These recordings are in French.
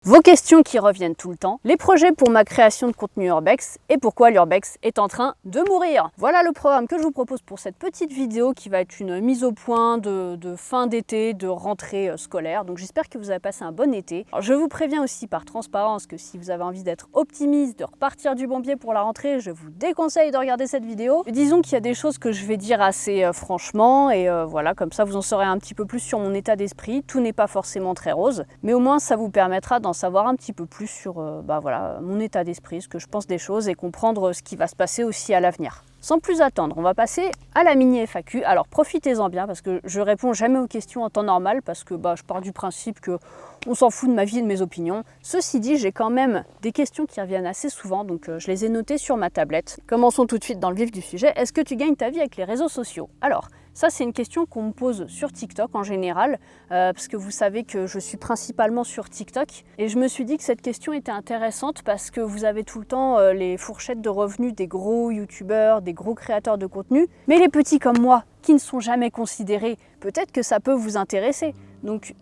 Vos questions qui reviennent tout le temps, les projets pour ma création de contenu Urbex et pourquoi l'Urbex est en train de mourir. Voilà le programme que je vous propose pour cette petite vidéo qui va être une mise au point de fin d'été, de rentrée scolaire. Donc j'espère que vous avez passé un bon été. Alors, je vous préviens aussi par transparence que si vous avez envie d'être optimiste, de repartir du bon pied pour la rentrée, je vous déconseille de regarder cette vidéo. Disons qu'il y a des choses que je vais dire assez franchement et voilà, comme ça vous en saurez un petit peu plus sur mon état d'esprit. Tout n'est pas forcément très rose, mais au moins ça vous permettra d'en savoir un petit peu plus sur voilà, mon état d'esprit, ce que je pense des choses et comprendre ce qui va se passer aussi à l'avenir. Sans plus attendre, on va passer à la mini FAQ. Alors profitez-en bien parce que je réponds jamais aux questions en temps normal parce que je pars du principe que on s'en fout de ma vie et de mes opinions. Ceci dit, j'ai quand même des questions qui reviennent assez souvent, donc je les ai notées sur ma tablette. Commençons tout de suite dans le vif du sujet. Est-ce que tu gagnes ta vie avec les réseaux sociaux? Alors, ça c'est une question qu'on me pose sur TikTok en général, parce que vous savez que je suis principalement sur TikTok. Et je me suis dit que cette question était intéressante parce que vous avez tout le temps les fourchettes de revenus des gros youtubeurs, des gros créateurs de contenu. Mais les petits comme moi, qui ne sont jamais considérés, peut-être que ça peut vous intéresser. Donc,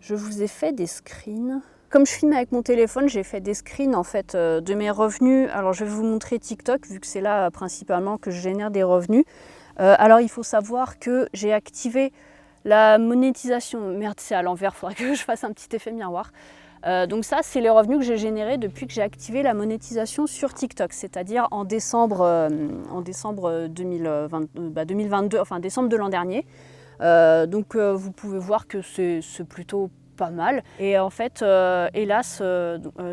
je vous ai fait des screens. Comme je filme avec mon téléphone, j'ai fait des screens en fait de mes revenus. Alors je vais vous montrer TikTok vu que c'est là principalement que je génère des revenus. Alors il faut savoir que j'ai activé la monétisation. Merde, c'est à l'envers, il faudrait que je fasse un petit effet miroir. Donc ça, c'est les revenus que j'ai générés depuis que j'ai activé la monétisation sur TikTok, c'est-à-dire en décembre 2022, enfin décembre de l'an dernier. Donc vous pouvez voir que c'est plutôt pas mal. Et en fait, hélas,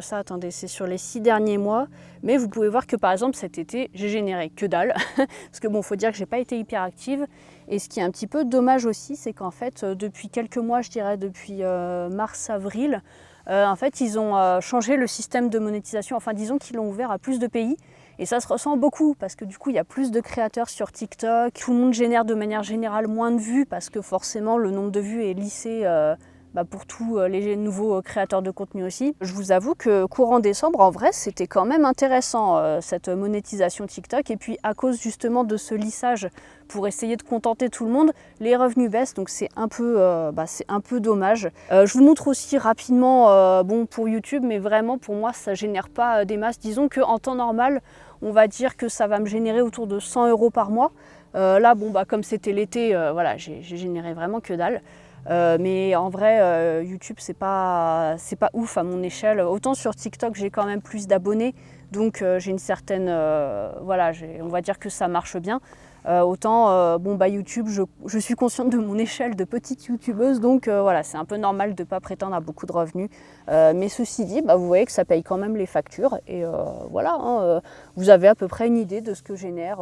ça, attendez, c'est sur les 6 derniers mois. Mais vous pouvez voir que par exemple cet été, j'ai généré que dalle. Parce que bon, faut dire que j'ai pas été hyper active. Et ce qui est un petit peu dommage aussi, c'est qu'en fait, depuis quelques mois, je dirais depuis mars-avril, en fait, ils ont changé le système de monétisation. Enfin, disons qu'ils l'ont ouvert à plus de pays. Et ça se ressent beaucoup parce que du coup, il y a plus de créateurs sur TikTok. Tout le monde génère de manière générale moins de vues parce que forcément, le nombre de vues est lissé pour tous les nouveaux créateurs de contenu aussi. Je vous avoue que courant décembre, en vrai, c'était quand même intéressant cette monétisation TikTok. Et puis à cause justement de ce lissage pour essayer de contenter tout le monde, les revenus baissent, donc c'est un peu dommage. Je vous montre aussi rapidement, pour YouTube, mais vraiment pour moi ça génère pas des masses. Disons qu'en temps normal, on va dire que ça va me générer autour de 100 € par mois. Là, comme c'était l'été, voilà, j'ai généré vraiment que dalle. Mais en vrai, YouTube, c'est pas ouf à mon échelle. Autant sur TikTok, j'ai quand même plus d'abonnés, donc j'ai une certaine... voilà, on va dire que ça marche bien. Autant, YouTube, je suis consciente de mon échelle de petite youtubeuse, donc voilà, c'est un peu normal de ne pas prétendre à beaucoup de revenus. Mais ceci dit, vous voyez que ça paye quand même les factures. Et voilà, vous avez à peu près une idée de ce que génère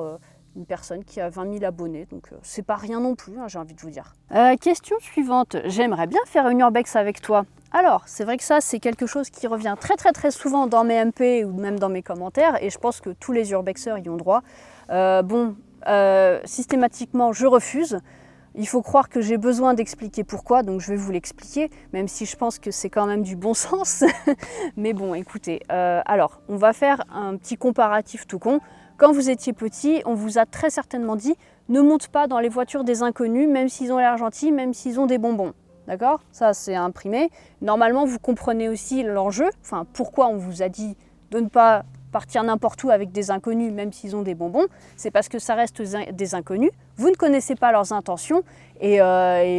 une personne qui a 20 000 abonnés, donc c'est pas rien non plus, j'ai envie de vous dire. Question suivante, j'aimerais bien faire une Urbex avec toi. Alors, c'est vrai que ça, c'est quelque chose qui revient très souvent dans mes MP ou même dans mes commentaires, et je pense que tous les Urbexeurs y ont droit. Systématiquement, je refuse. Il faut croire que j'ai besoin d'expliquer pourquoi, donc je vais vous l'expliquer, même si je pense que c'est quand même du bon sens. Mais bon, écoutez, alors, on va faire un petit comparatif tout con. Quand vous étiez petit, on vous a très certainement dit « Ne monte pas dans les voitures des inconnus, même s'ils ont l'air gentils, même s'ils ont des bonbons ». D'accord? Ça, c'est imprimé. Normalement, vous comprenez aussi l'enjeu, enfin, pourquoi on vous a dit de ne pas partir n'importe où avec des inconnus, même s'ils ont des bonbons. C'est parce que ça reste des inconnus. Vous ne connaissez pas leurs intentions et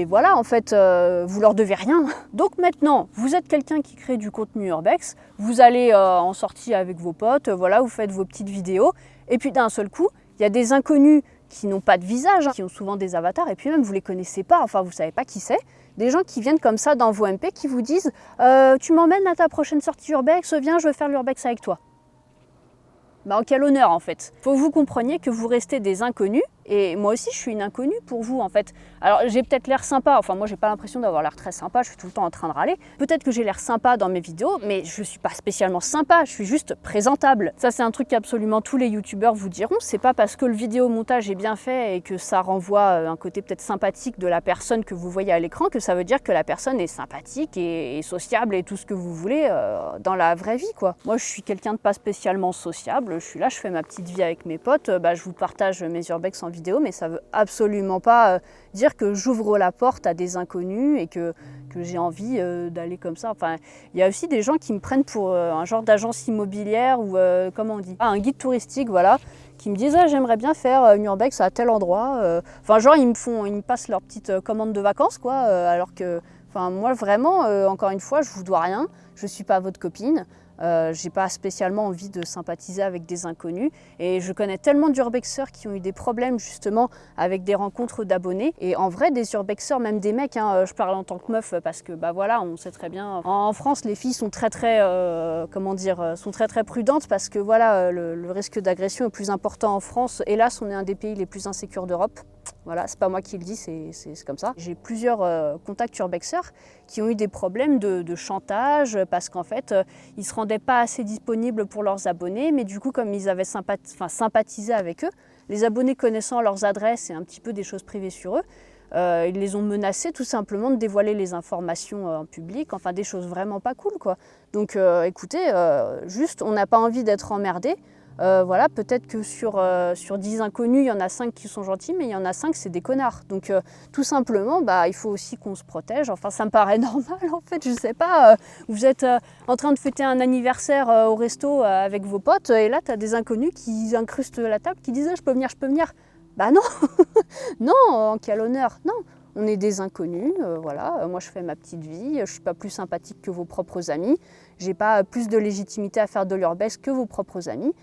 voilà, en fait, vous leur devez rien. Donc maintenant, vous êtes quelqu'un qui crée du contenu Urbex, vous allez en sortie avec vos potes, voilà, vous faites vos petites vidéos et puis d'un seul coup, il y a des inconnus qui n'ont pas de visage, qui ont souvent des avatars et puis même vous les connaissez pas, enfin vous savez pas qui c'est. Des gens qui viennent comme ça dans vos MP qui vous disent tu m'emmènes à ta prochaine sortie Urbex, viens, je veux faire l'Urbex avec toi. En quel honneur en fait. Faut que vous compreniez que vous restez des inconnus et moi aussi je suis une inconnue pour vous en fait. Alors j'ai peut-être l'air sympa, enfin moi j'ai pas l'impression d'avoir l'air très sympa, je suis tout le temps en train de râler. Peut-être que j'ai l'air sympa dans mes vidéos, mais je suis pas spécialement sympa, je suis juste présentable. Ça c'est un truc qu'absolument tous les youtubeurs vous diront, c'est pas parce que le vidéomontage est bien fait et que ça renvoie un côté peut-être sympathique de la personne que vous voyez à l'écran que ça veut dire que la personne est sympathique et sociable et tout ce que vous voulez dans la vraie vie quoi. Moi je suis quelqu'un de pas spécialement sociable, je suis là, je fais ma petite vie avec mes potes, je vous partage mes Urbex en vidéo, mais ça veut absolument pas dire que j'ouvre la porte à des inconnus et que j'ai envie d'aller comme ça. Enfin, il y a aussi des gens qui me prennent pour un genre d'agence immobilière ou comment on dit, un guide touristique, voilà, qui me disent j'aimerais bien faire une urbex à tel endroit. Enfin, genre ils me passent leur petite commande de vacances, quoi, alors que, enfin, moi vraiment, encore une fois, je vous dois rien, je suis pas votre copine. J'ai pas spécialement envie de sympathiser avec des inconnus et je connais tellement d'urbexeurs qui ont eu des problèmes justement avec des rencontres d'abonnés et en vrai des urbexeurs, même des mecs, hein, je parle en tant que meuf parce que bah voilà, on sait très bien en France les filles sont très comment dire, sont très prudentes parce que voilà le risque d'agression est plus important en France. Hélas, on est un des pays les plus insécures d'Europe. Voilà, c'est pas moi qui le dis, c'est comme ça. J'ai plusieurs contacts urbexeurs qui ont eu des problèmes de chantage parce qu'en fait, ils ne se rendaient pas assez disponibles pour leurs abonnés, mais du coup, comme ils avaient sympathisé avec eux, les abonnés connaissant leurs adresses et un petit peu des choses privées sur eux, ils les ont menacés tout simplement de dévoiler les informations en public, enfin des choses vraiment pas cool, quoi. Donc écoutez, juste, on n'a pas envie d'être emmerdé. Voilà, peut-être que sur 10 inconnus, il y en a 5 qui sont gentils, mais il y en a 5, c'est des connards. Donc tout simplement, bah, il faut aussi qu'on se protège. Enfin, ça me paraît normal en fait, je sais pas. Vous êtes en train de fêter un anniversaire au resto avec vos potes, et là, tu as des inconnus qui incrustent la table, qui disent je peux venir, je peux venir. Bah non, non, en quel honneur, non. On est des inconnus, voilà. Moi, je fais ma petite vie, je ne suis pas plus sympathique que vos propres amis. Je n'ai pas plus de légitimité à faire de l'urbex que vos propres amis.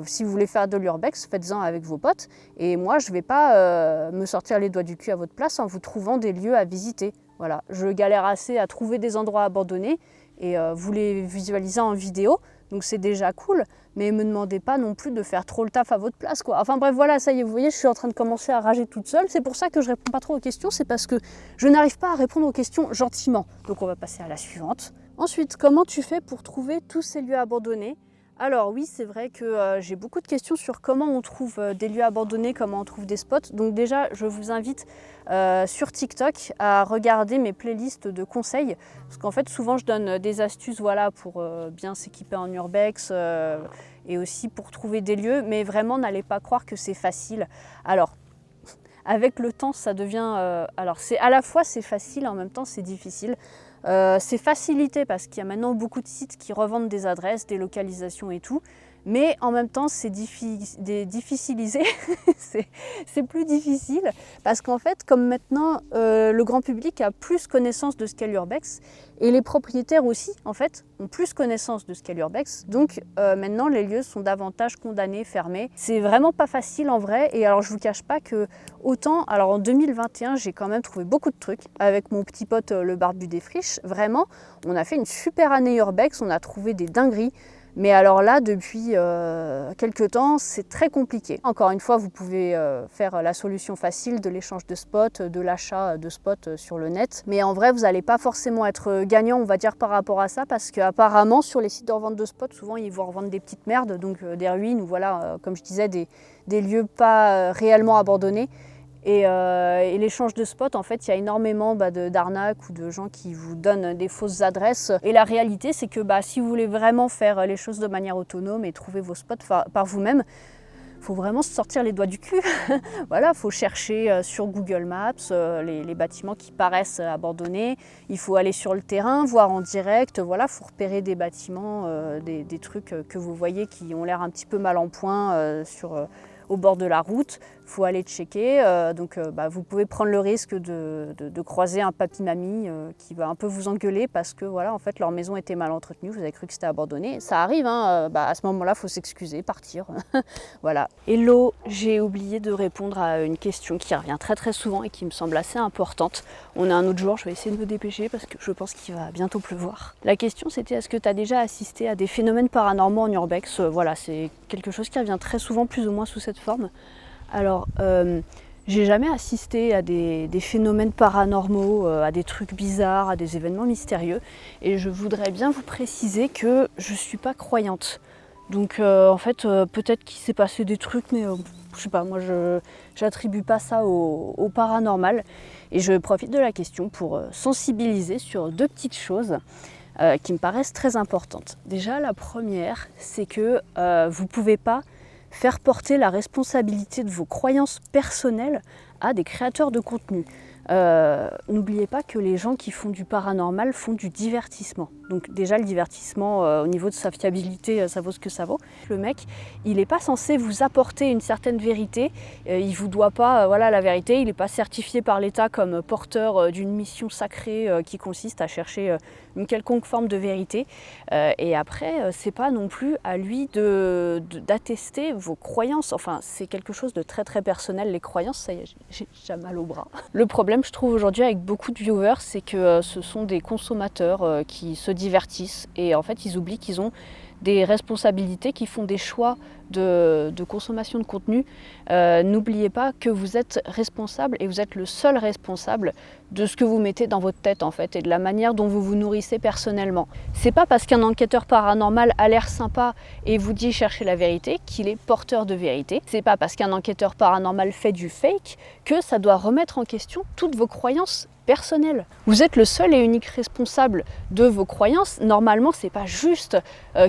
Si vous voulez faire de l'urbex, faites-en avec vos potes. Et moi, je ne vais pas me sortir les doigts du cul à votre place en vous trouvant des lieux à visiter. Voilà. Je galère assez à trouver des endroits abandonnés et vous les visualisez en vidéo. Donc c'est déjà cool, mais ne me demandez pas non plus de faire trop le taf à votre place, quoi. Enfin bref, voilà, ça y est, vous voyez, je suis en train de commencer à rager toute seule. C'est pour ça que je réponds pas trop aux questions, c'est parce que je n'arrive pas à répondre aux questions gentiment. Donc on va passer à la suivante. Ensuite, comment tu fais pour trouver tous ces lieux abandonnés ? Alors oui, c'est vrai que j'ai beaucoup de questions sur comment on trouve des lieux abandonnés, comment on trouve des spots. Donc déjà, je vous invite sur TikTok à regarder mes playlists de conseils. Parce qu'en fait, souvent, je donne des astuces voilà, pour bien s'équiper en urbex et aussi pour trouver des lieux. Mais vraiment, n'allez pas croire que c'est facile. Alors, avec le temps, ça devient... alors, à la fois, c'est facile, en même temps, c'est difficile. C'est facilité parce qu'il y a maintenant beaucoup de sites qui revendent des adresses, des localisations et tout, mais en même temps c'est difficilisé, c'est plus difficile parce qu'en fait comme maintenant le grand public a plus connaissance de ce qu'est l'urbex et les propriétaires aussi en fait ont plus connaissance de ce qu'est l'urbex, donc maintenant les lieux sont davantage condamnés, fermés. C'est vraiment pas facile en vrai et alors je vous cache pas que autant, alors en 2021 j'ai quand même trouvé beaucoup de trucs avec mon petit pote le barbu des friches, vraiment on a fait une super année urbex, on a trouvé des dingueries. Mais alors là, depuis quelques temps, c'est très compliqué. Encore une fois, vous pouvez faire la solution facile de l'échange de spots, de l'achat de spots sur le net. Mais en vrai, vous n'allez pas forcément être gagnant, on va dire, par rapport à ça, parce qu'apparemment, sur les sites de revente de spots, souvent, ils vont revendre des petites merdes, donc des ruines, ou voilà, comme je disais, des lieux pas réellement abandonnés. Et l'échange de spots, en fait, il y a énormément d'arnaques ou de gens qui vous donnent des fausses adresses. Et la réalité, c'est que si vous voulez vraiment faire les choses de manière autonome et trouver vos spots par vous-même, il faut vraiment se sortir les doigts du cul. Voilà, il faut chercher sur Google Maps les bâtiments qui paraissent abandonnés. Il faut aller sur le terrain, voir en direct. Voilà, il faut repérer des bâtiments, des trucs que vous voyez qui ont l'air un petit peu mal en point au bord de la route. Il faut aller checker. Vous pouvez prendre le risque de croiser un papy-mamie qui va un peu vous engueuler parce que voilà, en fait, leur maison était mal entretenue. Vous avez cru que c'était abandonné. Ça arrive, hein, à ce moment-là, il faut s'excuser, partir. Voilà. Hello, j'ai oublié de répondre à une question qui revient très souvent et qui me semble assez importante. On a un autre jour, je vais essayer de me dépêcher parce que je pense qu'il va bientôt pleuvoir. La question, c'était est-ce que tu as déjà assisté à des phénomènes paranormaux en urbex ? Voilà, c'est quelque chose qui revient très souvent, plus ou moins sous cette forme. Alors, j'ai jamais assisté à des phénomènes paranormaux, à des trucs bizarres, à des événements mystérieux. Et je voudrais bien vous préciser que je suis pas croyante. Donc en fait, peut-être qu'il s'est passé des trucs, mais je sais pas, moi je n'attribue pas ça au paranormal. Et je profite de la question pour sensibiliser sur deux petites choses qui me paraissent très importantes. Déjà, la première, c'est que vous pouvez pas faire porter la responsabilité de vos croyances personnelles à des créateurs de contenu. N'oubliez pas que les gens qui font du paranormal font du divertissement. Donc déjà le divertissement au niveau de sa fiabilité, ça vaut ce que ça vaut. Le mec, il n'est pas censé vous apporter une certaine vérité, il ne vous doit pas voilà, la vérité, il n'est pas certifié par l'État comme porteur d'une mission sacrée qui consiste à chercher une quelconque forme de vérité. Et après, c'est pas non plus à lui d'attester vos croyances. Enfin, c'est quelque chose de très très personnel, les croyances, ça y est, j'ai déjà mal au bras. Le problème, je trouve aujourd'hui avec beaucoup de viewers, c'est que ce sont des consommateurs qui se divertissent et en fait ils oublient qu'ils ont des responsabilités, qui font des choix de consommation de contenu. N'oubliez pas que vous êtes responsable et vous êtes le seul responsable de ce que vous mettez dans votre tête en fait et de la manière dont vous vous nourrissez personnellement. C'est pas parce qu'un enquêteur paranormal a l'air sympa et vous dit chercher la vérité qu'il est porteur de vérité. C'est pas parce qu'un enquêteur paranormal fait du fake que ça doit remettre en question toutes vos croyances personnelles. Vous êtes le seul et unique responsable de vos croyances. Normalement, c'est pas juste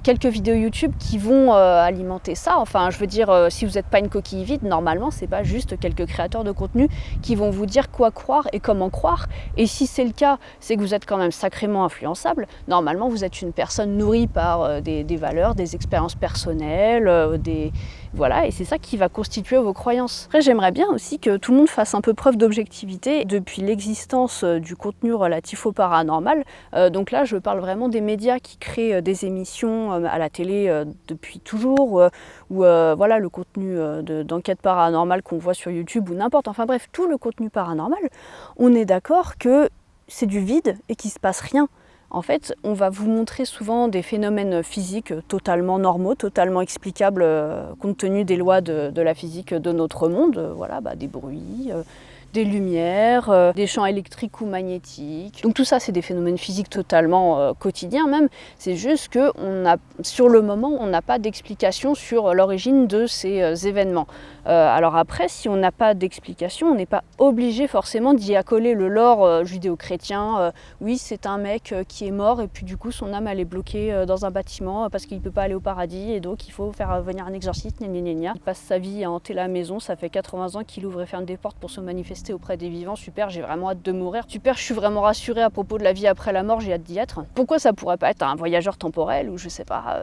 quelques vidéos YouTube qui vont alimenter ça. Enfin, je veux dire, si vous n'êtes pas une coquille vide, normalement, c'est pas juste quelques créateurs de contenu qui vont vous dire quoi croire et comment croire. Et si c'est le cas, c'est que vous êtes quand même sacrément influençable. Normalement, vous êtes une personne nourrie par des valeurs, des expériences personnelles, voilà, et c'est ça qui va constituer vos croyances. Après, j'aimerais bien aussi que tout le monde fasse un peu preuve d'objectivité depuis l'existence du contenu relatif au paranormal. Donc là, je parle vraiment des médias qui créent des émissions à la télé depuis toujours, ou voilà, le contenu d'enquête paranormale qu'on voit sur YouTube ou n'importe. Enfin bref, tout le contenu paranormal, on est d'accord que c'est du vide et qu'il ne se passe rien. En fait, on va vous montrer souvent des phénomènes physiques totalement normaux, totalement explicables compte tenu des lois de la physique de notre monde. Voilà, des bruits, des lumières, des champs électriques ou magnétiques. Donc tout ça, c'est des phénomènes physiques totalement quotidiens même. C'est juste que sur le moment, on n'a pas d'explication sur l'origine de ces événements. Alors après, si on n'a pas d'explication, on n'est pas obligé forcément d'y accoler le lore judéo-chrétien. Oui, c'est un mec qui est mort et puis du coup son âme elle est bloquée dans un bâtiment parce qu'il ne peut pas aller au paradis et donc il faut faire venir un exorciste, gna gna gna gna. Il passe sa vie à hanter la maison, ça fait 80 ans qu'il ouvre et ferme des portes pour se manifester auprès des vivants. Super, j'ai vraiment hâte de mourir. Super, je suis vraiment rassurée à propos de la vie après la mort, j'ai hâte d'y être. Pourquoi ça pourrait pas être un voyageur temporel ou je sais pas,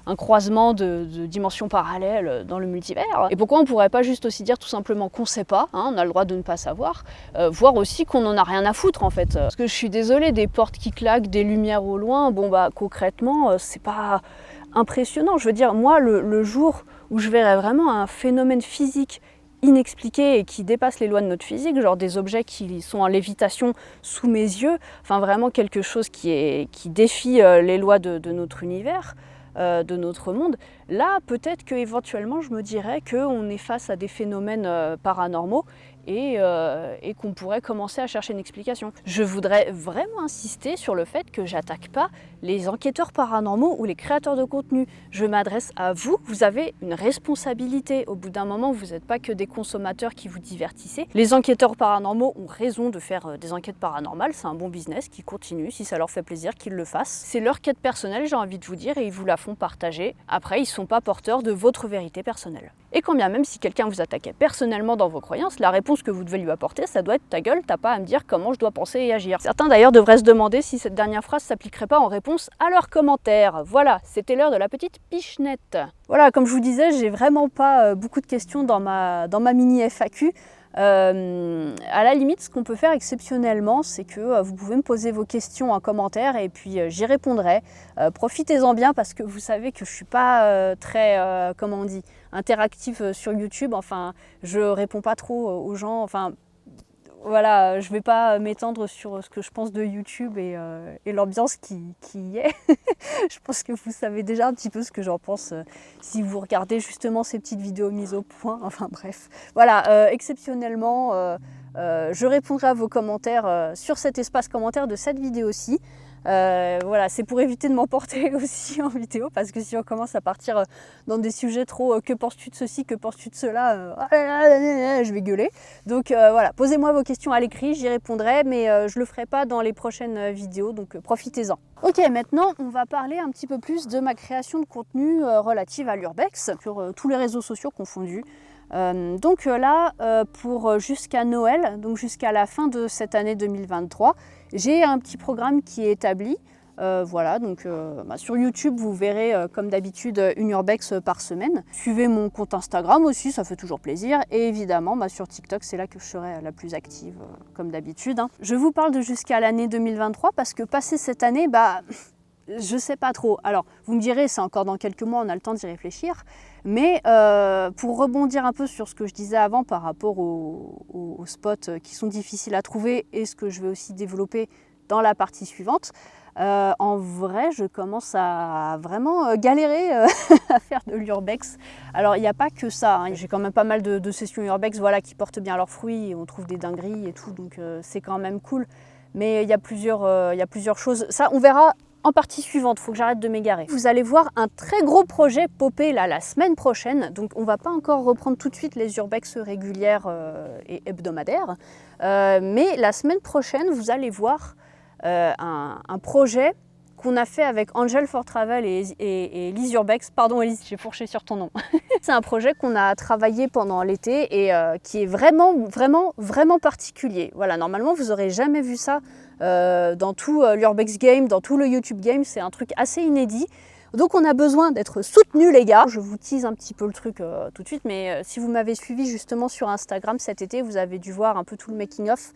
un croisement de dimensions parallèles dans le multivers? Et pourquoi on pourrait pas juste aussi dire tout simplement qu'on sait pas, hein, on a le droit de ne pas savoir, voire aussi qu'on en a rien à foutre en fait. Parce que je suis désolée, des portes qui claquent, des lumières au loin, bon concrètement, c'est pas impressionnant. Je veux dire, moi, le jour où je verrais vraiment un phénomène physique inexpliqué et qui dépasse les lois de notre physique, genre des objets qui sont en lévitation sous mes yeux, enfin vraiment quelque chose qui défie les lois de notre univers, de notre monde, là peut-être qu'éventuellement je me dirais qu'on est face à des phénomènes paranormaux et qu'on pourrait commencer à chercher une explication. Je voudrais vraiment insister sur le fait que j'attaque pas les enquêteurs paranormaux ou les créateurs de contenu. Je m'adresse à vous, vous avez une responsabilité. Au bout d'un moment, vous n'êtes pas que des consommateurs qui vous divertissez. Les enquêteurs paranormaux ont raison de faire des enquêtes paranormales, c'est un bon business qui continue, si ça leur fait plaisir qu'ils le fassent. C'est leur quête personnelle, j'ai envie de vous dire, et ils vous la font partager. Après, ils ne sont pas porteurs de votre vérité personnelle. Et quand bien même si quelqu'un vous attaquait personnellement dans vos croyances, la réponse que vous devez lui apporter, ça doit être ta gueule, t'as pas à me dire comment je dois penser et agir. Certains d'ailleurs devraient se demander si cette dernière phrase s'appliquerait pas en réponse à leurs commentaires. Voilà, c'était l'heure de la petite pichenette. Voilà, comme je vous disais, j'ai vraiment pas beaucoup de questions dans ma mini FAQ. À la limite, ce qu'on peut faire exceptionnellement, c'est que vous pouvez me poser vos questions en commentaire et puis j'y répondrai. Profitez-en bien parce que vous savez que je suis pas très, comment on dit, interactive sur YouTube. Enfin, je réponds pas trop aux gens. Enfin, voilà, je vais pas m'étendre sur ce que je pense de YouTube et l'ambiance qui y est. Je pense que vous savez déjà un petit peu ce que j'en pense si vous regardez justement ces petites vidéos mises au point. Enfin bref, voilà, exceptionnellement, je répondrai à vos commentaires sur cet espace commentaire de cette vidéo-ci. Voilà, c'est pour éviter de m'emporter aussi en vidéo, parce que si on commence à partir dans des sujets trop que penses-tu de ceci, que penses-tu de cela, je vais gueuler. Donc voilà, posez-moi vos questions à l'écrit, j'y répondrai, mais je le ferai pas dans les prochaines vidéos, donc profitez-en. Ok, maintenant on va parler un petit peu plus de ma création de contenu relative à l'urbex, sur tous les réseaux sociaux confondus. Donc là, pour jusqu'à Noël, donc jusqu'à la fin de cette année 2023, j'ai un petit programme qui est établi. Voilà, donc sur YouTube, vous verrez comme d'habitude une urbex par semaine. Suivez mon compte Instagram aussi, ça fait toujours plaisir. Et évidemment, sur TikTok, c'est là que je serai la plus active, comme d'habitude. Je vous parle de jusqu'à l'année 2023 parce que passé cette année, je sais pas trop. Alors, vous me direz, c'est encore dans quelques mois, on a le temps d'y réfléchir. Mais pour rebondir un peu sur ce que je disais avant par rapport aux spots qui sont difficiles à trouver et ce que je vais aussi développer dans la partie suivante, en vrai, je commence à vraiment galérer à faire de l'urbex. Alors, il n'y a pas que ça, hein. J'ai quand même pas mal de sessions urbex qui portent bien leurs fruits et on trouve des dingueries et tout, donc c'est quand même cool. Mais il y a plusieurs choses. Ça, on verra en partie suivante, il faut que j'arrête de m'égarer. Vous allez voir un très gros projet popper là, la semaine prochaine. Donc on ne va pas encore reprendre tout de suite les urbex régulières et hebdomadaires. Mais la semaine prochaine, vous allez voir un projet qu'on a fait avec Angel for Travel et Elise Urbex. Pardon Elise, j'ai fourché sur ton nom. C'est un projet qu'on a travaillé pendant l'été et qui est vraiment particulier. Voilà, normalement vous n'aurez jamais vu ça dans tout l'Urbex Game, dans tout le YouTube Game. C'est un truc assez inédit. Donc on a besoin d'être soutenus les gars. Je vous tease un petit peu le truc tout de suite, mais si vous m'avez suivi justement sur Instagram cet été, vous avez dû voir un peu tout le making-of.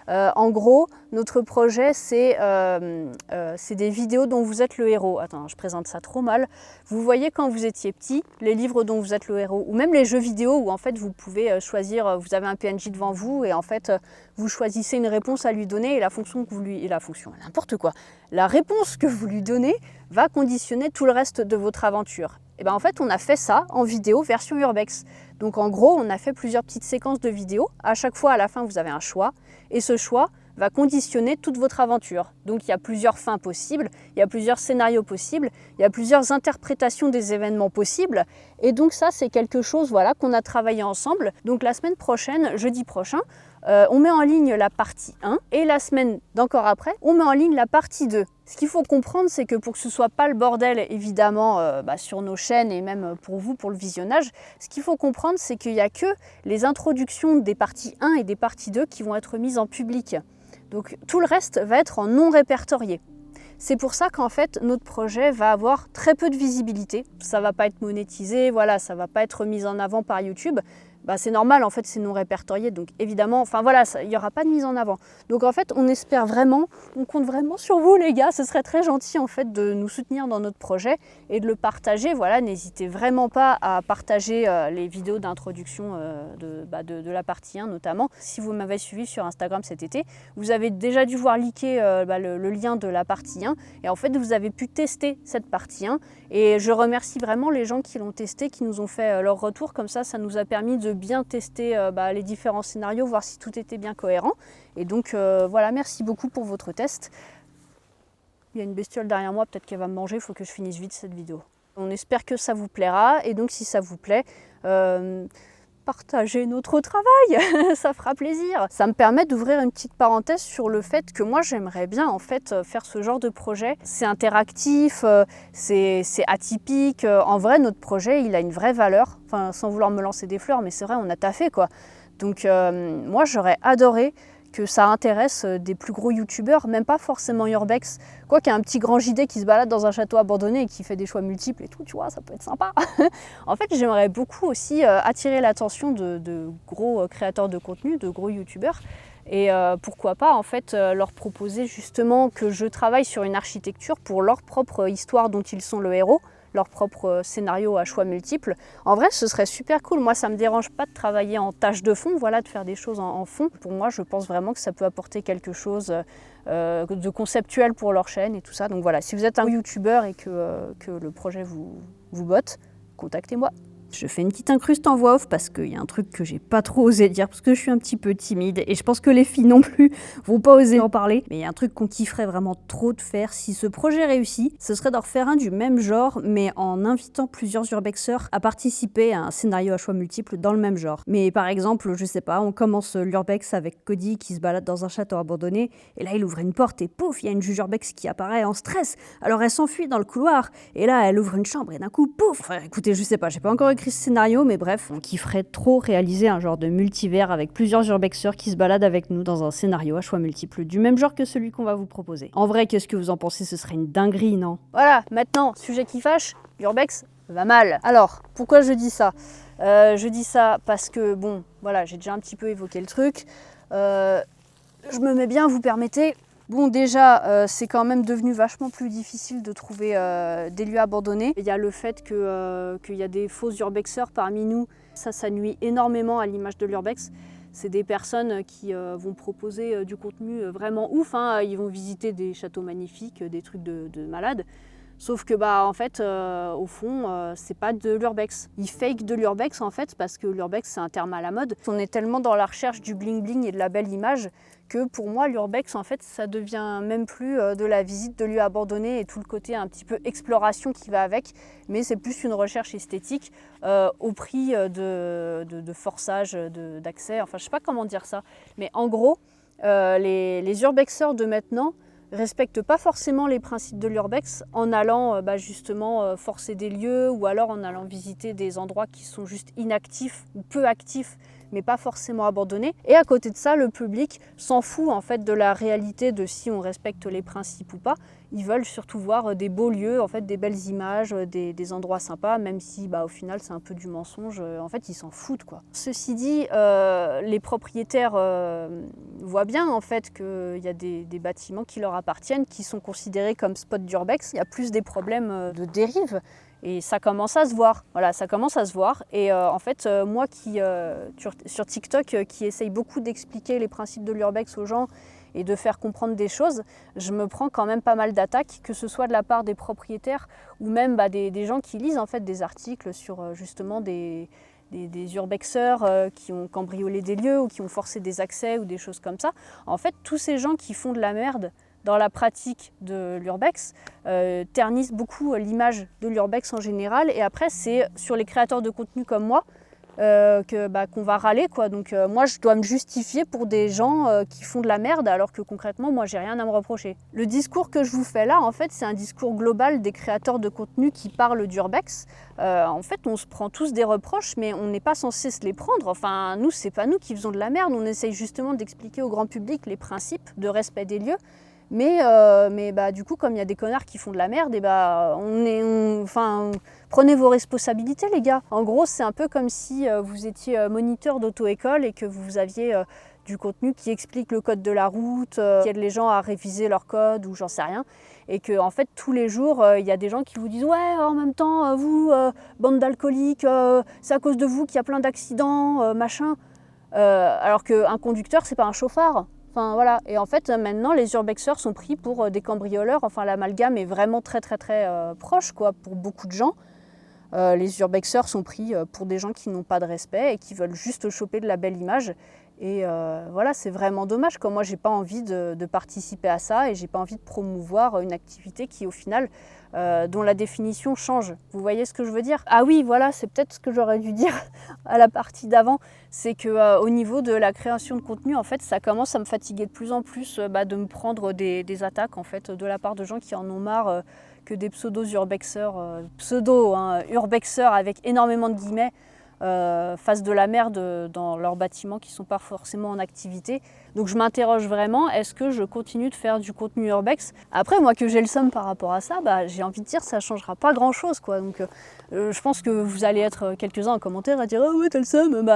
En gros, notre projet, c'est des vidéos dont vous êtes le héros. Attends, je présente ça trop mal. Vous voyez quand vous étiez petit, les livres dont vous êtes le héros, ou même les jeux vidéo où en fait vous pouvez choisir, vous avez un PNJ devant vous et en fait vous choisissez une réponse à lui donner et la fonction que vous lui... n'importe quoi. La réponse que vous lui donnez va conditionner tout le reste de votre aventure. Et bien en fait, on a fait ça en vidéo version urbex. Donc en gros, on a fait plusieurs petites séquences de vidéos. À chaque fois, à la fin, vous avez un choix. Et ce choix va conditionner toute votre aventure. Donc il y a plusieurs fins possibles, il y a plusieurs scénarios possibles, il y a plusieurs interprétations des événements possibles. Et donc ça, c'est quelque chose qu'on a travaillé ensemble. Donc la semaine prochaine, jeudi prochain, on met en ligne la partie 1 et la semaine d'encore après, on met en ligne la partie 2. Ce qu'il faut comprendre, c'est que pour que ce ne soit pas le bordel, évidemment, sur nos chaînes et même pour vous, pour le visionnage, ce qu'il faut comprendre, c'est qu'il n'y a que les introductions des parties 1 et des parties 2 qui vont être mises en public. Donc tout le reste va être en non répertorié. C'est pour ça qu'en fait, notre projet va avoir très peu de visibilité. Ça ne va pas être monétisé, ça ne va pas être mis en avant par YouTube. C'est normal, en fait, c'est non répertorié, donc évidemment, il n'y aura pas de mise en avant. Donc en fait, on espère vraiment, on compte vraiment sur vous les gars, ce serait très gentil en fait de nous soutenir dans notre projet et de le partager. Voilà, n'hésitez vraiment pas à partager les vidéos d'introduction de la partie 1 notamment. Si vous m'avez suivi sur Instagram cet été, vous avez déjà dû voir liker le lien de la partie 1 et en fait, vous avez pu tester cette partie 1 et je remercie vraiment les gens qui l'ont testé, qui nous ont fait leur retour, comme ça nous a permis de bien tester les différents scénarios, voir si tout était bien cohérent. Et donc voilà, merci beaucoup pour votre test. Il y a une bestiole derrière moi, peut-être qu'elle va me manger, il faut que je finisse vite cette vidéo. On espère que ça vous plaira, et donc si ça vous plaît, partagez notre travail, ça fera plaisir. Ça me permet d'ouvrir une petite parenthèse sur le fait que moi j'aimerais bien en fait faire ce genre de projet. C'est interactif, c'est atypique. En vrai, notre projet, il a une vraie valeur. Enfin, sans vouloir me lancer des fleurs, mais c'est vrai, on a taffé quoi. Donc moi j'aurais adoré que ça intéresse des plus gros youtubeurs, même pas forcément urbex. Quoi qu'il y a un petit grand JD qui se balade dans un château abandonné et qui fait des choix multiples et tout, tu vois, ça peut être sympa. En fait, j'aimerais beaucoup aussi attirer l'attention de gros créateurs de contenu, de gros youtubeurs. Et pourquoi pas en fait leur proposer justement que je travaille sur une architecture pour leur propre histoire dont ils sont le héros, leur propre scénario à choix multiples. En vrai, ce serait super cool. Moi, ça ne me dérange pas de travailler en tâche de fond, de faire des choses en fond. Pour moi, je pense vraiment que ça peut apporter quelque chose de conceptuel pour leur chaîne et tout ça. Donc voilà, si vous êtes un youtubeur et que le projet vous botte, contactez-moi. Je fais une petite incruste en voix off parce qu'il y a un truc que j'ai pas trop osé dire parce que je suis un petit peu timide et je pense que les filles non plus vont pas oser en parler. Mais il y a un truc qu'on kifferait vraiment trop de faire si ce projet réussit, ce serait d'en refaire un du même genre mais en invitant plusieurs urbexeurs à participer à un scénario à choix multiples dans le même genre. Mais par exemple, je sais pas, on commence l'urbex avec Cody qui se balade dans un château abandonné et là il ouvre une porte et pouf, il y a une juge urbex qui apparaît en stress. Alors elle s'enfuit dans le couloir et là elle ouvre une chambre et d'un coup pouf. Enfin écoutez, je sais pas, j'ai pas encore écrit ce scénario mais bref, on kifferait trop réaliser un genre de multivers avec plusieurs urbexeurs qui se baladent avec nous dans un scénario à choix multiples du même genre que celui qu'on va vous proposer. En vrai, qu'est-ce que vous en pensez? Ce serait une dinguerie, non? Voilà, maintenant, sujet qui fâche, l'urbex va mal. Alors, pourquoi je dis ça? Je dis ça parce que, bon, voilà, j'ai déjà un petit peu évoqué le truc. Je me mets bien, vous permettez. Bon, déjà, c'est quand même devenu vachement plus difficile de trouver des lieux abandonnés. Il y a le fait qu'il y a des faux urbexeurs parmi nous. Ça nuit énormément à l'image de l'urbex. C'est des personnes qui vont proposer du contenu vraiment ouf, hein. Ils vont visiter des châteaux magnifiques, des trucs de malades. Sauf que en fait, au fond, c'est pas de l'urbex. Ils fake de l'urbex en fait parce que l'urbex c'est un terme à la mode. On est tellement dans la recherche du bling bling et de la belle image que pour moi l'urbex en fait ça devient même plus de la visite de lieux abandonnés et tout le côté un petit peu exploration qui va avec, mais c'est plus une recherche esthétique au prix de forçage, d'accès. Enfin je sais pas comment dire ça, mais en gros les urbexeurs de maintenant respectent pas forcément les principes de l'urbex en allant justement forcer des lieux ou alors en allant visiter des endroits qui sont juste inactifs ou peu actifs mais pas forcément abandonnés. Et à côté de ça, le public s'en fout en fait de la réalité de si on respecte les principes ou pas. Ils veulent surtout voir des beaux lieux, en fait, des belles images, des endroits sympas, même si au final c'est un peu du mensonge. En fait, ils s'en foutent quoi. Ceci dit, les propriétaires voient bien en fait qu'il y a des bâtiments qui leur appartiennent, qui sont considérés comme spots d'urbex. Il y a plus des problèmes de dérive. Et ça commence à se voir, voilà, ça commence à se voir. Et en fait, moi qui, sur TikTok, qui essaye beaucoup d'expliquer les principes de l'urbex aux gens et de faire comprendre des choses, je me prends quand même pas mal d'attaques, que ce soit de la part des propriétaires ou même des gens qui lisent en fait des articles sur justement des urbexeurs qui ont cambriolé des lieux ou qui ont forcé des accès ou des choses comme ça. En fait, tous ces gens qui font de la merde dans la pratique de l'urbex, ternissent beaucoup l'image de l'urbex en général. Et après, c'est sur les créateurs de contenu comme moi qu'on va râler, quoi. Donc moi, je dois me justifier pour des gens qui font de la merde, alors que concrètement, moi, j'ai rien à me reprocher. Le discours que je vous fais là, en fait, c'est un discours global des créateurs de contenu qui parlent d'urbex. En fait, on se prend tous des reproches, mais on n'est pas censé se les prendre. Enfin, nous, c'est pas nous qui faisons de la merde. On essaye justement d'expliquer au grand public les principes de respect des lieux. Mais du coup, comme il y a des connards qui font de la merde, prenez vos responsabilités, les gars. En gros, c'est un peu comme si vous étiez moniteur d'auto-école et que vous aviez du contenu qui explique le code de la route, qui aide les gens à réviser leur code ou j'en sais rien. Et que en fait, tous les jours, il y a des gens qui vous disent « Ouais, en même temps, vous, bande d'alcooliques, c'est à cause de vous qu'il y a plein d'accidents, machin. » Alors qu'un conducteur, c'est pas un chauffard. Enfin voilà, et en fait maintenant les urbexeurs sont pris pour des cambrioleurs, enfin l'amalgame est vraiment très proche quoi pour beaucoup de gens. Les urbexeurs sont pris pour des gens qui n'ont pas de respect et qui veulent juste choper de la belle image. Et voilà, c'est vraiment dommage. Moi, j'ai pas envie de participer à ça et j'ai pas envie de promouvoir une activité qui, au final, dont la définition change. Vous voyez ce que je veux dire? Ah oui, voilà, c'est peut-être ce que j'aurais dû dire à la partie d'avant. C'est que au niveau de la création de contenu, en fait, ça commence à me fatiguer de plus en plus de me prendre des attaques en fait, de la part de gens qui en ont marre que des pseudo-urbexeurs, urbexeurs avec énormément de guillemets, fassent de la merde dans leurs bâtiments qui ne sont pas forcément en activité. Donc je m'interroge vraiment, est-ce que je continue de faire du contenu urbex? Après, moi que j'ai le seum par rapport à ça, j'ai envie de dire ça ne changera pas grand-chose, quoi. Donc je pense que vous allez être quelques-uns en commentaire à dire « Ah ouais, t'as le seum !»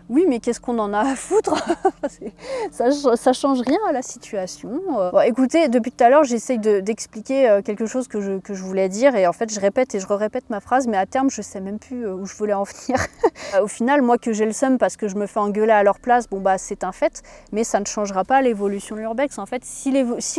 Oui, mais qu'est-ce qu'on en a à foutre? Ça change rien à la situation. Bon, écoutez, depuis tout à l'heure, j'essaye d'expliquer quelque chose que je voulais dire et en fait, je répète et je répète ma phrase, mais à terme, je sais même plus où je voulais en venir. Au final, moi que j'ai le seum parce que je me fais engueuler à leur place, c'est un fait, mais ça ne changera pas l'évolution de l'urbex. En fait, si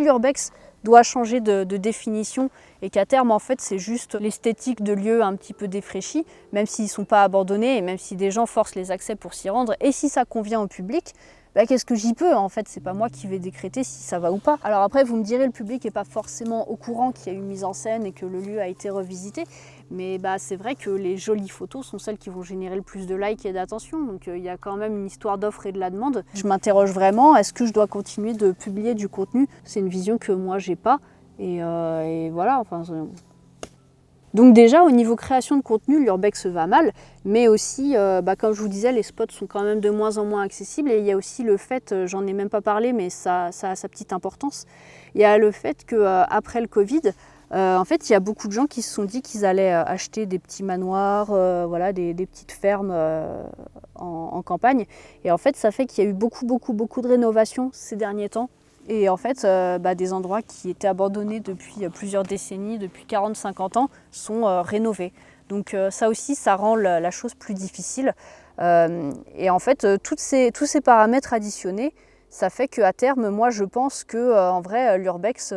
l'urbex doit changer de définition et qu'à terme, en fait, c'est juste l'esthétique de lieux un petit peu défraîchis, même s'ils ne sont pas abandonnés et même si des gens forcent les accès pour s'y rendre. Et si ça convient au public, bah, qu'est-ce que j'y peux? En fait, c'est pas moi qui vais décréter si ça va ou pas. Alors après, vous me direz, le public n'est pas forcément au courant qu'il y a eu mise en scène et que le lieu a été revisité. Mais bah, c'est vrai que les jolies photos sont celles qui vont générer le plus de likes et d'attention. Donc il y a quand même une histoire d'offre et de la demande. Je m'interroge vraiment, est-ce que je dois continuer de publier du contenu? C'est une vision que moi, j'ai pas. Et voilà, enfin... Donc déjà, au niveau création de contenu, l'urbex va mal, mais aussi, comme je vous disais, les spots sont quand même de moins en moins accessibles. Et il y a aussi le fait, j'en ai même pas parlé, mais ça a sa petite importance, il y a le fait qu'après le Covid, en fait, il y a beaucoup de gens qui se sont dit qu'ils allaient acheter des petits manoirs, voilà, des petites fermes en campagne. Et en fait, ça fait qu'il y a eu beaucoup de rénovations ces derniers temps. Et en fait, des endroits qui étaient abandonnés depuis plusieurs décennies, depuis 40-50 ans, sont rénovés. Donc ça aussi, ça rend la chose plus difficile. Et en fait, tous ces paramètres additionnés, ça fait qu'à terme, moi je pense qu'en vrai, l'urbex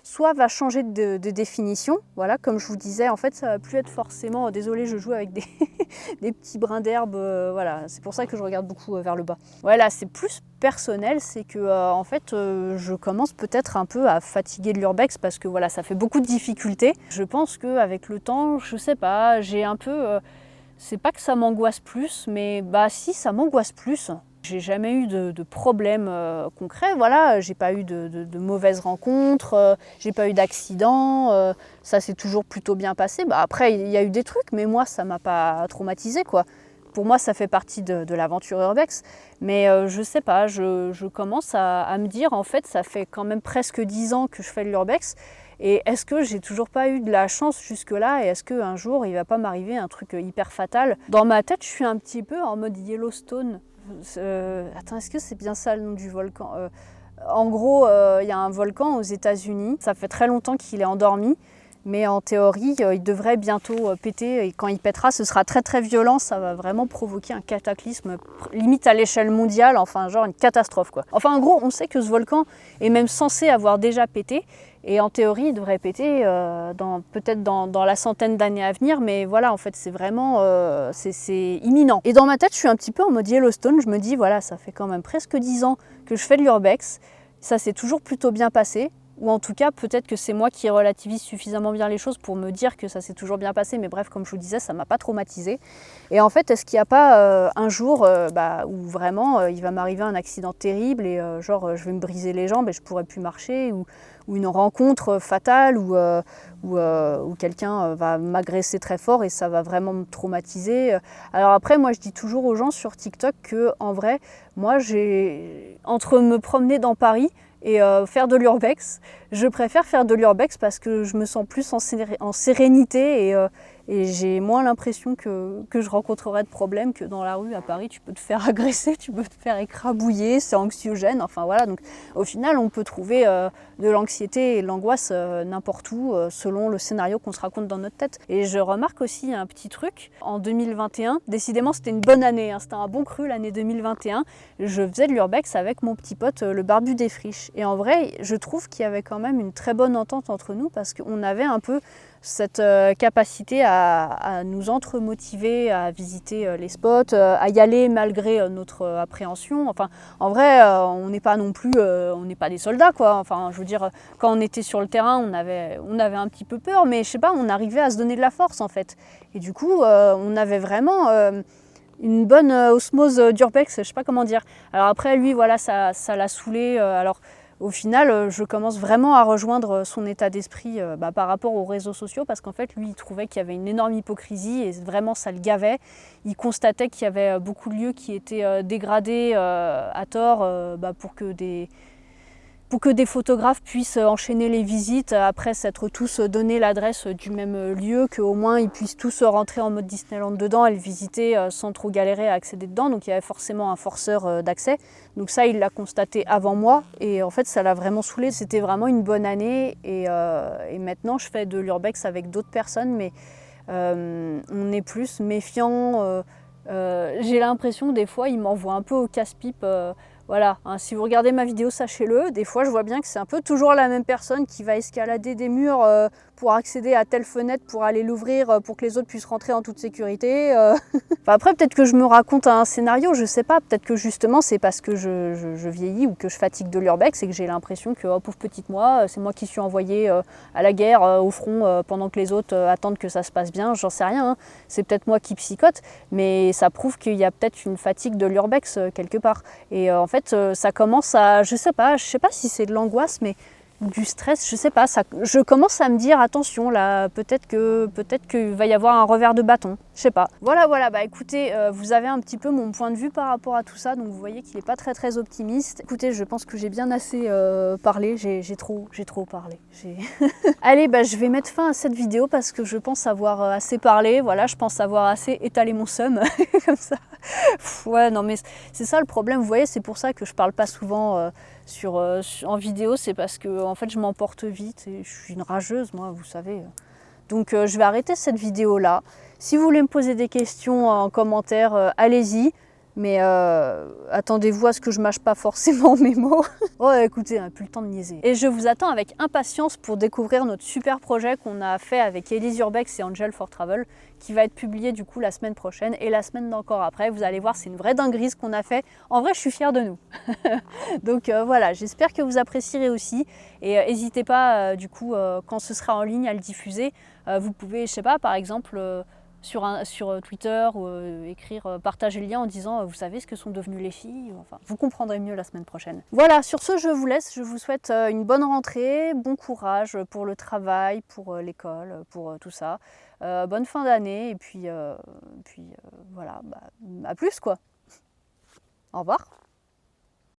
soit va changer de définition. Voilà, comme je vous disais, en fait, ça va plus être forcément... Désolée, je joue avec des petits brins d'herbe. Voilà, c'est pour ça que je regarde beaucoup vers le bas. Voilà, c'est plus personnel, c'est que en fait, je commence peut-être un peu à fatiguer de l'urbex parce que voilà, ça fait beaucoup de difficultés. Je pense qu'avec le temps, je sais pas, j'ai un peu... c'est pas que ça m'angoisse plus, mais bah si, ça m'angoisse plus. J'ai jamais eu de problème concret, voilà, j'ai pas eu de mauvaises rencontres, j'ai pas eu d'accident, ça s'est toujours plutôt bien passé. Bah, après, il y a eu des trucs, mais moi, ça m'a pas traumatisé, quoi. Pour moi, ça fait partie de l'aventure urbex, mais je sais pas, je commence à me dire, en fait, ça fait quand même presque 10 ans que je fais de l'urbex, et est-ce que j'ai toujours pas eu de la chance jusque-là, et est-ce qu'un jour, il va pas m'arriver un truc hyper fatal? Dans ma tête, je suis un petit peu en mode Yellowstone. Attends, est-ce que c'est bien ça le nom du volcan? En gros, il y a un volcan aux États-Unis. Ça fait très longtemps qu'il est endormi, mais en théorie, il devrait bientôt péter. Et quand il pètera, ce sera très violent. Ça va vraiment provoquer un cataclysme, limite à l'échelle mondiale. Enfin, genre une catastrophe, quoi. Enfin, en gros, on sait que ce volcan est même censé avoir déjà pété. Et en théorie, il devrait péter peut-être dans la centaine d'années à venir, mais voilà, en fait, c'est vraiment c'est imminent. Et dans ma tête, je suis un petit peu en mode Yellowstone. Je me dis, voilà, ça fait quand même presque 10 ans que je fais de l'urbex. Ça s'est toujours plutôt bien passé. Ou en tout cas, peut-être que c'est moi qui relativise suffisamment bien les choses pour me dire que ça s'est toujours bien passé. Mais bref, comme je vous disais, ça ne m'a pas traumatisée. Et en fait, est-ce qu'il n'y a pas un jour où vraiment il va m'arriver un accident terrible et je vais me briser les jambes et je ne pourrai plus marcher, ou une rencontre fatale où quelqu'un va m'agresser très fort et ça va vraiment me traumatiser. Alors après, moi je dis toujours aux gens sur TikTok que en vrai, moi entre me promener dans Paris et faire de l'urbex, je préfère faire de l'urbex parce que je me sens plus en sérénité et j'ai moins l'impression que je rencontrerai de problèmes que dans la rue à Paris. Tu peux te faire agresser, tu peux te faire écrabouiller, c'est anxiogène. Enfin voilà, donc au final on peut trouver de l'anxiété et de l'angoisse n'importe où selon le scénario qu'on se raconte dans notre tête. Et je remarque aussi un petit truc, en 2021, décidément c'était une bonne année, hein, c'était un bon cru l'année 2021, je faisais de l'urbex avec mon petit pote le barbu des friches. Et en vrai, je trouve qu'il y avait quand même une très bonne entente entre nous parce qu'on avait un peu cette capacité à nous entre-motiver, à visiter les spots, à y aller malgré notre appréhension. Enfin, en vrai, on n'est pas non plus, on n'est pas des soldats, quoi. Enfin, je veux dire, quand on était sur le terrain, on avait un petit peu peur, mais je sais pas, on arrivait à se donner de la force, en fait. Et du coup, on avait vraiment une bonne osmose d'urbex, je sais pas comment dire. Alors après, lui, voilà, ça l'a saoulé. Alors, au final, je commence vraiment à rejoindre son état d'esprit par rapport aux réseaux sociaux parce qu'en fait, lui, il trouvait qu'il y avait une énorme hypocrisie et vraiment, ça le gavait. Il constatait qu'il y avait beaucoup de lieux qui étaient dégradés à tort pour que des photographes puissent enchaîner les visites après s'être tous donné l'adresse du même lieu, qu'au moins ils puissent tous rentrer en mode Disneyland dedans et le visiter sans trop galérer à accéder dedans. Donc il y avait forcément un forceur d'accès. Donc ça, il l'a constaté avant moi et en fait ça l'a vraiment saoulé. C'était vraiment une bonne année et maintenant je fais de l'urbex avec d'autres personnes, mais on est plus méfiant. J'ai l'impression des fois ils m'envoient un peu au casse-pipe. Voilà, hein, si vous regardez ma vidéo, sachez-le, des fois je vois bien que c'est un peu toujours la même personne qui va escalader des murs pour accéder à telle fenêtre, pour aller l'ouvrir, pour que les autres puissent rentrer en toute sécurité. Enfin, après, peut-être que je me raconte un scénario, je sais pas, peut-être que justement c'est parce que je vieillis ou que je fatigue de l'urbex et que j'ai l'impression que, oh, pauvre petite moi, c'est moi qui suis envoyée à la guerre, au front, pendant que les autres attendent que ça se passe bien, j'en sais rien, hein. C'est peut-être moi qui psychote, mais ça prouve qu'il y a peut-être une fatigue de l'urbex quelque part. Et en fait, ça commence à, je sais pas si c'est de l'angoisse, mais du stress, je sais pas, je commence à me dire attention là, peut-être qu'il va y avoir un revers de bâton, je sais pas. Voilà, bah écoutez, vous avez un petit peu mon point de vue par rapport à tout ça, donc vous voyez qu'il n'est pas très optimiste. Écoutez, je pense que j'ai bien assez parlé, j'ai trop parlé. Allez, bah je vais mettre fin à cette vidéo parce que je pense avoir assez parlé, voilà, je pense avoir assez étalé mon seum, comme ça. Ouais, non mais c'est ça le problème, vous voyez, c'est pour ça que je parle pas souvent en vidéo, c'est parce que en fait je m'emporte vite et je suis une rageuse, moi, vous savez. Donc je vais arrêter cette vidéo là. Si vous voulez me poser des questions en commentaire, allez-y. Mais attendez-vous à ce que je mâche pas forcément mes mots. Oh écoutez, on n'a plus le temps de niaiser. Et je vous attends avec impatience pour découvrir notre super projet qu'on a fait avec Elise Urbex et Angel for Travel, qui va être publié du coup la semaine prochaine et la semaine d'encore après. Vous allez voir, c'est une vraie dinguerie ce qu'on a fait. En vrai, je suis fière de nous. Donc voilà, j'espère que vous apprécierez aussi. Et n'hésitez pas du coup, quand ce sera en ligne, à le diffuser. Vous pouvez, je sais pas, par exemple... sur Twitter ou écrire, partager le lien en disant vous savez ce que sont devenues les filles, enfin vous comprendrez mieux la semaine prochaine. Voilà, sur ce je vous laisse, je vous souhaite une bonne rentrée, bon courage pour le travail, pour l'école, pour tout ça, bonne fin d'année et puis voilà, bah, à plus quoi. Au revoir.